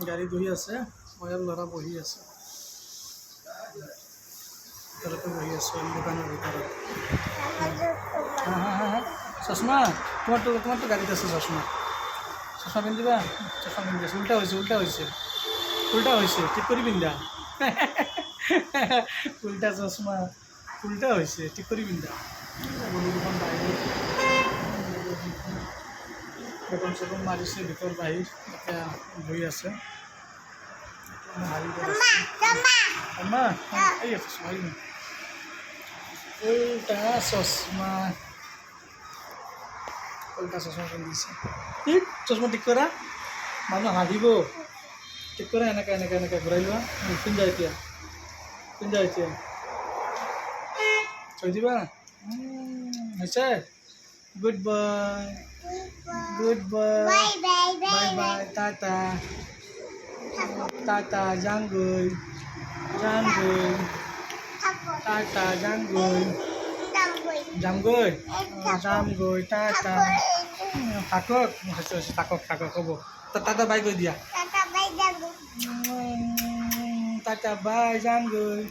গাড়ী বহি আছে, মই আৰু ল'ৰা বহি আছোঁ। ভিতৰতে বহি আছোঁ দোকানৰ ভিতৰত। হা হা হা হা চশমা তোমাৰতো গাড়ীত আছে চশমা। চশমা পিন্ধিবা? চশমা পিন্ধি আছে। উল্টা হৈছে ঠিক কৰি পিন্ধা। উল্টা চশমা উল্টা হৈছে ঠিক কৰি পিন্ধা। দুখন বাহিৰত বেতন চেতন মাৰিছে, ভিতৰ বাহিৰ এতিয়া বহি আছে। আম্মা এই চশমা উল্টা চশমা পিন্ধিছে। ঠিক চশমা ঠিক কৰা, মানুহ হাঁহিব। ঠিক কৰা, এনেকৈ ঘূৰাই লোৱা। পিন্ধা এতিয়া থৈ দিবা। হৈছে। Good boy, bye bye, tata tata, যাংগৈ টাটা, যামগৈ টাটা। থাকক হ'ব। টাটা বাই কৈ দিয়া। Tata bye, যাংগৈ।